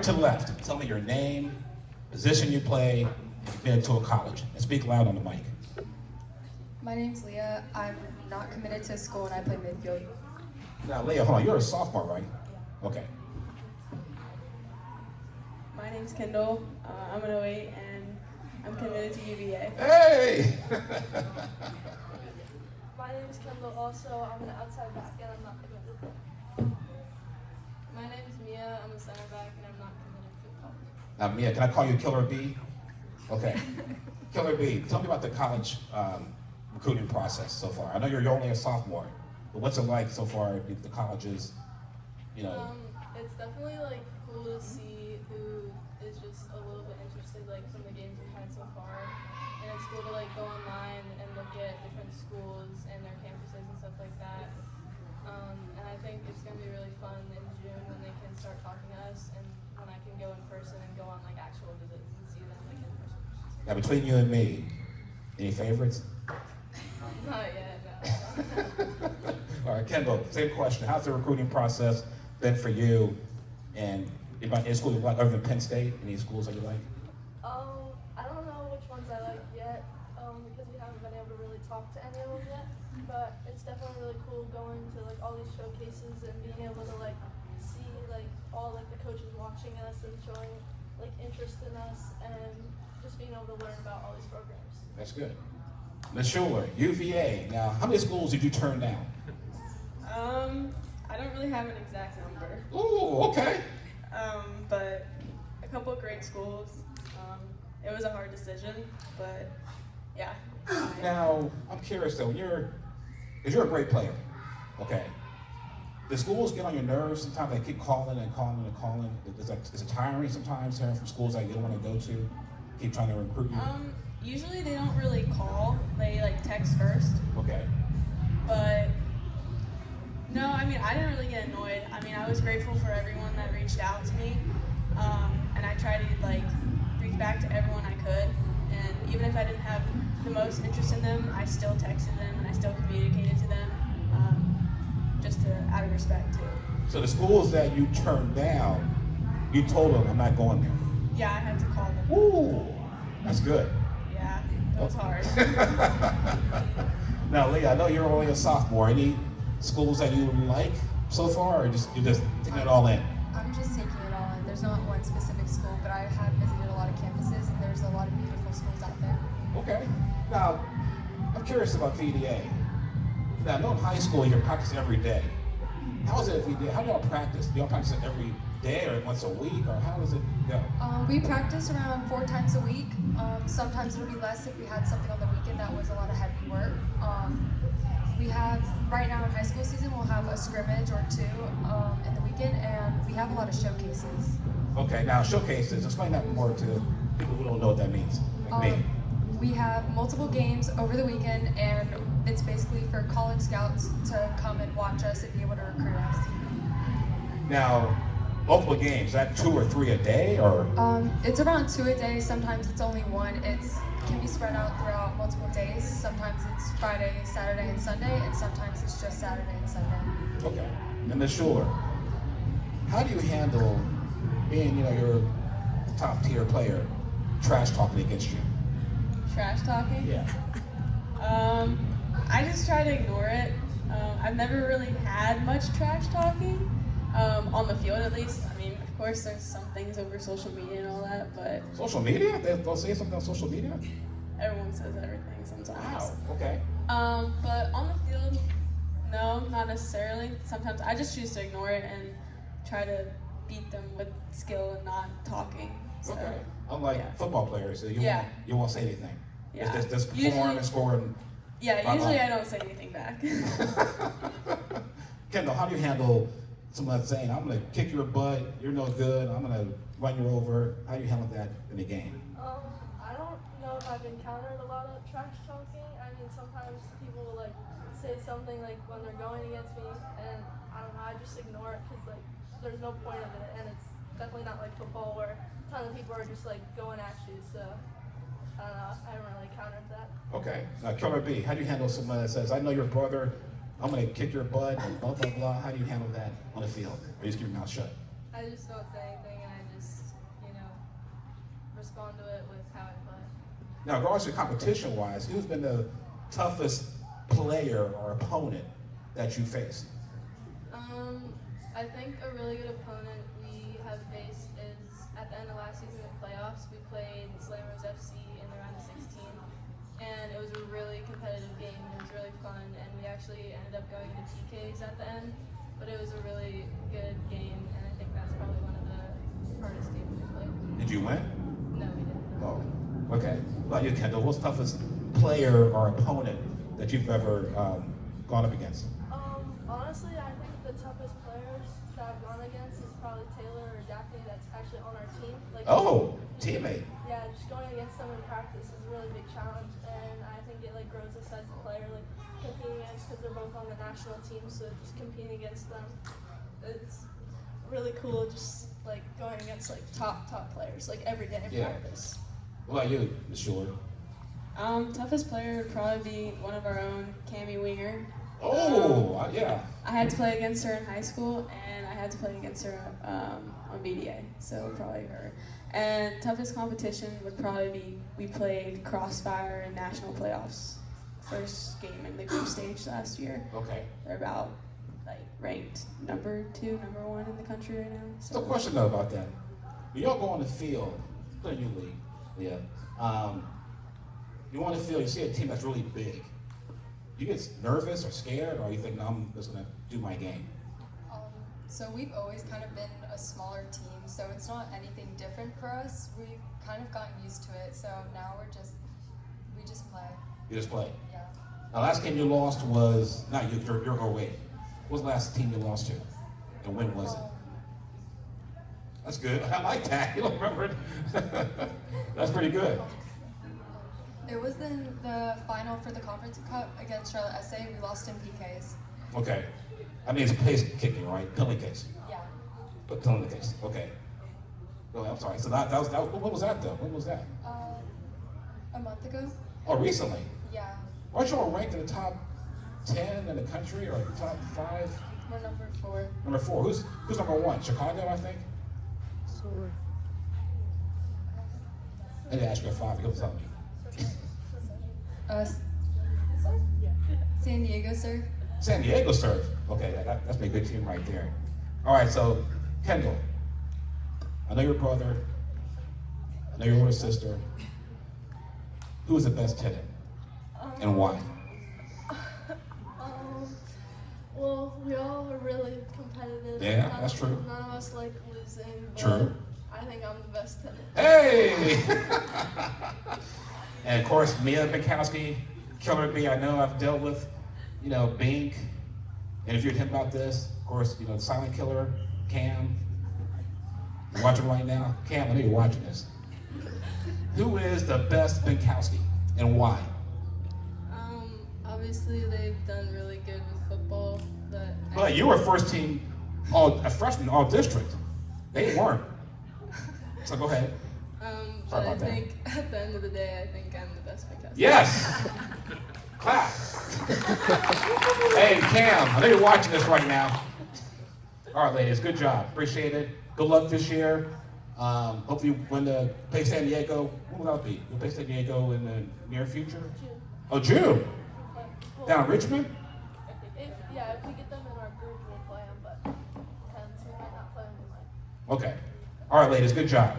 To the left, tell me your name, position you play, and committed to a college. And speak loud on the mic. My name's Leah. I'm not committed to school and I play midfield. Now, Leah, hold on. You're a sophomore, right? Okay. My name's Kendall. I'm an 08 and I'm committed to UVA. Hey! My name is Kendall also. I'm an outside back and I'm not committed. My name's Mia. I'm a center back and I'm not committed to college. Now, Mia, can I call you Killer B? Okay. Killer B, tell me about the college recruiting process so far. I know you're only a sophomore, but what's it like so far at the colleges? You know. It's definitely like cool to see who is just a little bit interested like from the games we've had so far. And it's cool to like go online and look at different schools and their campuses and stuff like that. And I think it's gonna be really fun in June when they can start talking to us and when I can go in person and go on like actual visits and see them like in person. Now, between you and me, any favorites? Not yet, no. All right, Kendall, same question. How's the recruiting process been for you? And about any school you like other than Penn State? Any schools that you like? I don't know which ones I like yet, because we haven't been able to really talk to any of them yet. But it's definitely really cool going to like all these showcases and being able to like see like all like the coaches watching us and showing like interest in us and just being able to learn about all these programs. That's good. Ms. Schuler, UVA. Now, how many schools did you turn down? I don't really have an exact number. Ooh, okay. But a couple of great schools. It was a hard decision, but yeah. Now, I'm curious though, because you're a great player, okay? The schools get on your nerves sometimes. They keep calling and calling and calling. Is it tiring sometimes hearing from schools that you don't want to go to? Keep trying to recruit you? Usually they don't really call. They like text first. Okay. But no, I mean, I didn't really get annoyed. I mean, I was grateful for everyone that reached out to me. And I tried to like reach back to everyone I could. And even if I didn't have the most interest in them, I still texted them and I still communicated to them, just out of respect too. So the schools that you turned down, you told them, I'm not going there. Yeah, I had to call them. Ooh, that's good. Yeah, it was hard. Now, Leah, I know you're only a sophomore. Any schools that you like so far, or you're just taking it all in? I'm just taking it all in. There's not one specific school, but I have visited a lot of campuses and there's a lot of beautiful schools out there. Okay. Now, I'm curious about VDA. Now, I know in high school you practice every day. How is it at VDA? How do y'all practice? Do y'all practice it every day or once a week, or how does it go? We practice around 4 times a week. Sometimes it'll be less if we had something on the weekend that was a lot of heavy work. We have, right now in high school season, we'll have a scrimmage or 2 in the weekend, and we have a lot of showcases. Okay, now showcases, explain that more to people who don't know what that means, like me. We have multiple games over the weekend, and it's basically for college scouts to come and watch us and be able to recruit us. Now, multiple games, is that 2 or 3 a day, or? It's around 2 a day. Sometimes it's only 1. It can be spread out throughout multiple days. Sometimes it's Friday, Saturday, and Sunday, and sometimes it's just Saturday and Sunday. Okay. And Ms. Schuler, how do you handle being, you're a top tier player, trash talking against you? Trash talking? Yeah. I just try to ignore it. I've never really had much trash talking, on the field at least. I mean, of course there's some things over social media and all that, but... Social media? They'll say something on social media? Everyone says everything sometimes. Wow, okay. But on the field, no, not necessarily. Sometimes I just choose to ignore it and try to beat them with skill and not talking. So, Okay. Unlike football players, you won't say anything. Yeah. It's just perform and score. And yeah, usually I don't say anything back. Kendall, how do you handle someone saying, I'm going to kick your butt, you're no good, I'm going to run you over? How do you handle that in the game? I don't know if I've encountered a lot of trash talking. I mean, sometimes people will like say something like when they're going against me, and I don't know, I just ignore it because like there's no point of it, and it's definitely not like football where a ton of people are just like going at you. So I don't know, I haven't really encountered that. Okay. Killer B, how do you handle someone that says, I know your brother, I'm going to kick your butt, and blah, blah, blah. How do you handle that on the field? Or you just keep your mouth shut? I just don't say anything and I just respond to it with how I play. Now, regardless of competition-wise, who's been the toughest player or opponent that you faced? I think a really good opponent we have faced is at the end of last season in playoffs. We played Slammers FC in the round of 16, and it was a really competitive game. It was really fun, and we actually ended up going to PKs at the end. But it was a really good game, and I think that's probably one of the hardest games we played. Did you win? No, we didn't. Oh, okay. Well, you, Kendall, what's the toughest player or opponent that you've ever gone up against? Honestly, I think the toughest players that I've gone against is probably Taylor or Daphne that's actually on our team. Like, Oh, teammate. yeah, just going against them in practice is a really big challenge, and I think it like grows us as a player, like competing against, because they're both on the national team, so just competing against them, it's really cool. Just like going against like top players, like every day in Yeah. practice. What about you, Ms. Shore? Toughest player would probably be one of our own, Cammie Winger. Yeah. I had to play against her in high school, and I had to play against her on BDA, so probably her. And toughest competition would probably be, we played Crossfire in national playoffs. First game in the group stage last year. Okay. They're about like ranked number 2, number 1 in the country right now. So, question though about that. When y'all go on the field, put you lead, yeah. You go on the field, you see a team that's really big. You get nervous or scared, or you think, no, I'm just gonna do my game? So we've always kind of been a smaller team, so it's not anything different for us. We've kind of gotten used to it, so now we just play. You just play. Yeah. Now, last game you lost was, not you, you're away. What was the last team you lost to? And when was it? That's good. I like that. You don't remember it. That's pretty good. It was in the final for the Conference Cup against Charlotte SA. We lost in PKs. Okay. I mean, it's pace kicking, right? Penalty case. Yeah. But penalty case. Okay. Oh, I'm sorry. So that was what was that though? When was that? A month ago. Oh, recently. Yeah. Aren't y'all ranked in the top 10 in the country or the top 5? We're number 4. Number 4. Who's number 1? Chicago, I think. I didn't ask you a 5. He'll tell me. San Diego, sir. San Diego serve. Okay, that's a good team right there. All right, so Kendall, I know your brother, I know your older sister. Who is the best tenant and why? Well, we all are really competitive. Yeah, that's true. None of us like losing. But True. I think I'm the best tenant. Hey! And of course, Mia Bukowski, Killer B, I know I've dealt with, Bink, interviewed him about this. Of course, the silent killer, Cam. You watching right now? Cam, I know you're watching this. Who is the best Bukowski and why? Obviously they've done really good with football, but Well, you were first team, a freshman, all district. They weren't. So go ahead. but I about that. think at the end of the day, I think I'm the best podcast. Yes! Clap. Hey, Cam, I know you're watching this right now. All right, ladies, good job. Appreciate it. Good luck this year. Hopefully when the play San Diego, when will that be? You'll play San Diego in the near future? June. Oh, June? Well, Down in Richmond? if we get them in our group, we'll play them, but depends. We might not play them. Okay. All right, ladies, good job.